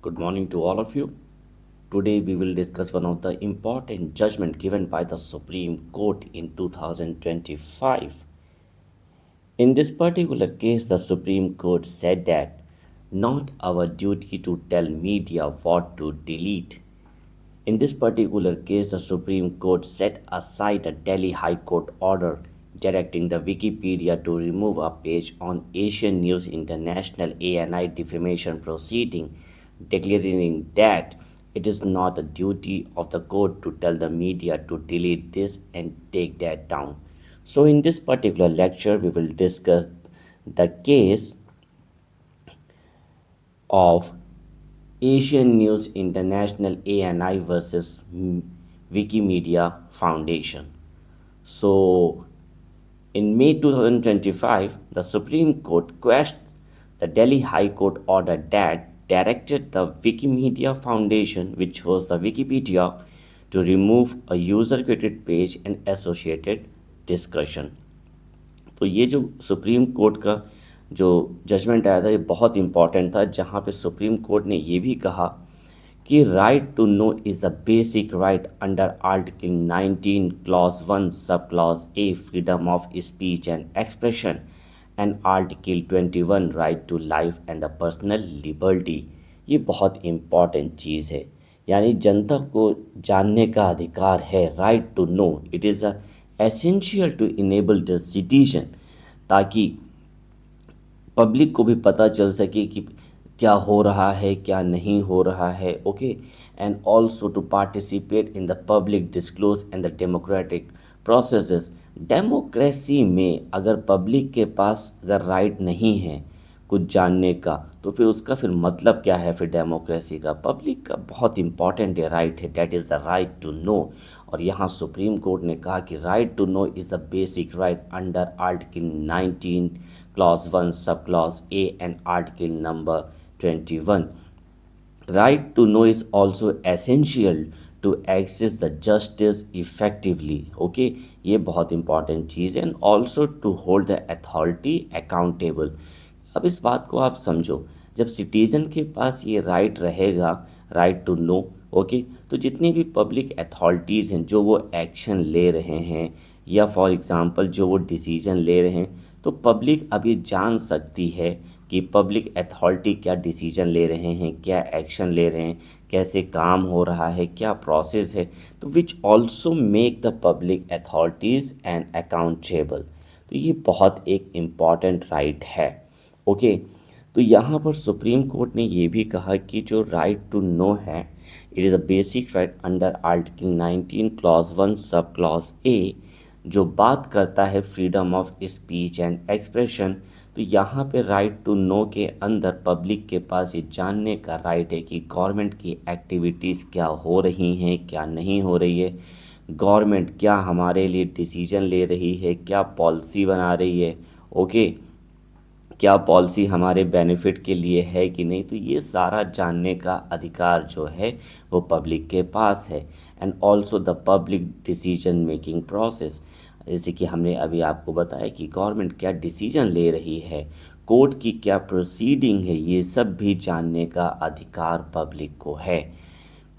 Good morning to all of you. Today we will discuss one of the important judgment given by the Supreme Court in 2025. In this particular case, the Supreme Court said that not our duty to tell media what to delete. In this particular case, the Supreme Court set aside a Delhi High Court order directing the Wikipedia to remove a page on Asian News International ANI defamation proceeding, declaring that it is not the duty of the court to tell the media to delete this and take that down. So, in this particular lecture, we will discuss the case of Asian News International ANI versus Wikimedia Foundation. So, in May 2025, the Supreme Court quashed the Delhi High Court order that directed the Wikimedia Foundation, which was the Wikipedia, to remove a user created page and associated discussion. तो ये जो supreme court का जो judgement आया था ये बहुत important था, जहाँ पे सुप्रीम कोर्ट ने ये भी कहा कि right to know is a basic right under article 19 clause 1 sub clause A freedom of speech and expression and article 21 right to life and the personal liberty. ये बहुत इम्पॉर्टेंट चीज़ है, यानी जनता को जानने का अधिकार है। Right to know it is a essential to enable the citizen, ताकि पब्लिक को भी पता चल सके कि क्या हो रहा है क्या नहीं हो रहा है। Okay, and also to participate in the public disclose and the democratic processes. Democracy में अगर पब्लिक के पास अगर राइट नहीं है कुछ जानने का, तो फिर उसका फिर मतलब क्या है। फिर डेमोक्रेसी का पब्लिक का बहुत इंपॉर्टेंट है राइट है, that is the right to know. और यहाँ सुप्रीम कोर्ट ने कहा कि right to know is a basic right under article 19 clause 1 sub clause A and article number 21। Right to know is also essential to access the justice effectively. Okay, ये बहुत important चीज़ है। And also to hold the authority accountable. अब इस बात को आप समझो, जब सिटीज़न के पास ये राइट रहेगा, राइट टू नो, ओके, तो जितनी भी पब्लिक अथॉरिटीज़ हैं जो वो एक्शन ले रहे हैं या फॉर एग्ज़ाम्पल जो वो डिसीजन ले रहे हैं, तो पब्लिक अब ये जान सकती है कि पब्लिक अथॉरिटी क्या डिसीजन ले रहे हैं, क्या एक्शन ले रहे हैं, कैसे काम हो रहा है, क्या प्रोसेस है। तो which also make the public authorities and accountable. तो ये बहुत एक इम्पॉर्टेंट राइट है। ओके, तो यहाँ पर सुप्रीम कोर्ट ने ये भी कहा कि जो राइट टू नो है it is a basic right under article 19 clause 1 sub clause ए, जो बात करता है freedom of speech and expression. तो यहाँ पे राइट टू नो के अंदर पब्लिक के पास ये जानने का राइट है कि गवर्नमेंट की एक्टिविटीज़ क्या हो रही हैं क्या नहीं हो रही है, गवर्नमेंट क्या हमारे लिए डिसीजन ले रही है, क्या पॉलिसी बना रही है। ओके, क्या पॉलिसी हमारे बेनिफिट के लिए है कि नहीं। तो ये सारा जानने का अधिकार जो है वो पब्लिक के पास है। And also the public decision making process, जैसे कि हमने अभी आपको बताया कि गवर्नमेंट क्या डिसीजन ले रही है, कोर्ट की क्या प्रोसीडिंग है, ये सब भी जानने का अधिकार पब्लिक को है।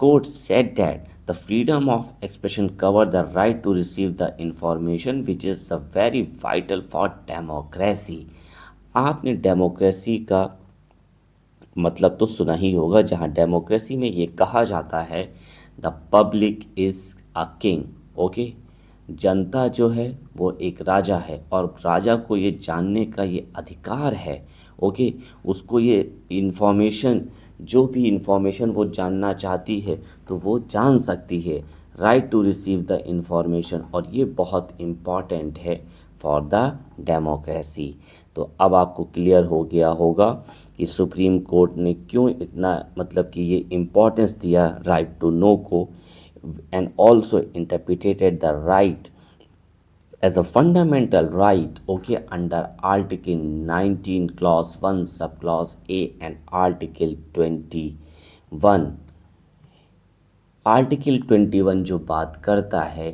Court said that the freedom of expression cover the right to receive the information which is a very vital for democracy. आपने डेमोक्रेसी का मतलब तो सुना ही होगा, जहाँ डेमोक्रेसी में ये कहा जाता है the public is a king. Okay, जनता जो है वो एक राजा है और राजा को ये जानने का ये अधिकार है। ओके, उसको ये इन्फॉर्मेशन, जो भी इन्फॉर्मेशन वो जानना चाहती है तो वो जान सकती है। Right to receive the information, और ये बहुत इम्पॉर्टेंट है फॉर द डेमोक्रेसी। तो अब आपको क्लियर हो गया होगा कि सुप्रीम कोर्ट ने क्यों इतना मतलब कि ये इम्पोर्टेंस दिया राइट टू नो को, and also interpreted the right as a fundamental right, okay, under article 19 clause 1 subclause a and article 21। Article 21 जो बात करता है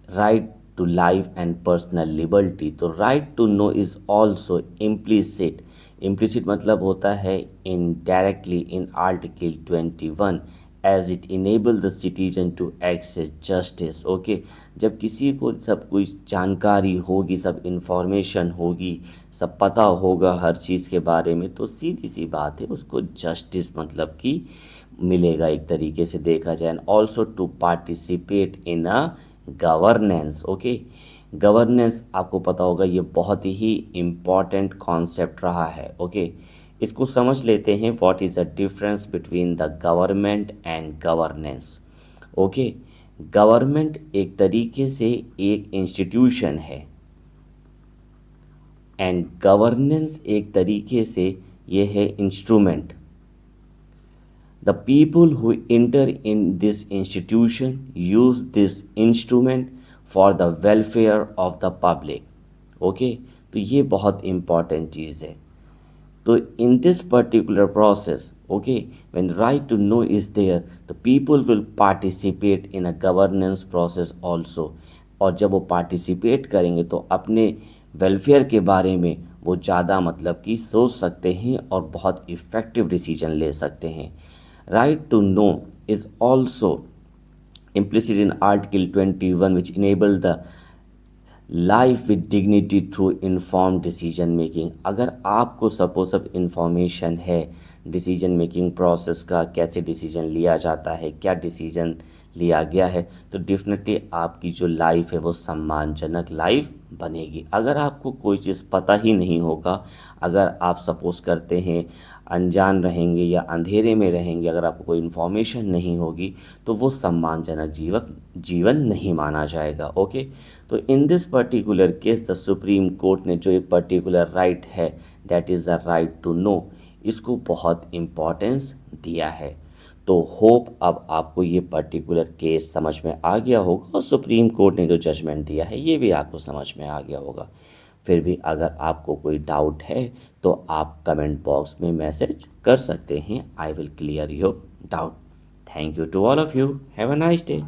right to life and personal liberty, तो right to know is also implicit implicit मतलब होता है indirectly in article 21 as it enable the citizen to access justice. Okay, जब किसी को सब कुछ जानकारी होगी, सब इंफॉर्मेशन होगी, सब पता होगा हर चीज़ के बारे में, तो सीधी सी बात है उसको जस्टिस मतलब कि मिलेगा एक तरीके से देखा जाए। And also to participate in a governance. Okay, governance आपको पता होगा ये बहुत ही इम्पॉर्टेंट कॉन्सेप्ट रहा है। ओके, इसको समझ लेते हैं, what is the difference between the government and governance. Okay, government एक तरीके से एक इंस्टीट्यूशन है एंड गवर्नेंस एक तरीके से ये है instrument. The people who enter in this institution use this instrument for the welfare of the public. Okay, तो ये बहुत इम्पॉर्टेंट चीज़ है। तो in this particular process, okay, when right to know is there, the people will participate in a governance process also. और जब वो participate करेंगे तो अपने वेलफेयर के बारे में वो ज़्यादा मतलब कि सोच सकते हैं और बहुत इफ़ेक्टिव डिसीजन ले सकते हैं। Right to know is also implicit in Article 21, which enable the life with dignity through inform decision making. अगर आपको सपोज अब इंफॉर्मेशन है डिसीजन मेकिंग प्रोसेस का, कैसे डिसीजन लिया जाता है, क्या डिसीजन लिया गया है, तो डेफिनेटली आपकी जो लाइफ है वो सम्मानजनक लाइफ बनेगी। अगर आपको कोई चीज़ पता ही नहीं होगा, अगर आप सपोज करते हैं अनजान रहेंगे या अंधेरे में रहेंगे, अगर आपको कोई इन्फॉर्मेशन नहीं होगी, तो वो सम्मानजनक जीवन नहीं माना जाएगा। ओके, तो in this particular case the Supreme Court ने जो एक पर्टिकुलर राइट है, that is the right to know, इसको बहुत इम्पोर्टेंस दिया है। तो होप अब आपको ये पर्टिकुलर केस समझ में आ गया होगा और सुप्रीम कोर्ट ने जो जजमेंट दिया है ये भी आपको समझ में आ गया होगा। फिर भी अगर आपको कोई डाउट है तो आप कमेंट बॉक्स में मैसेज कर सकते हैं। I will clear your doubt. Thank you to all of you. Have a nice day.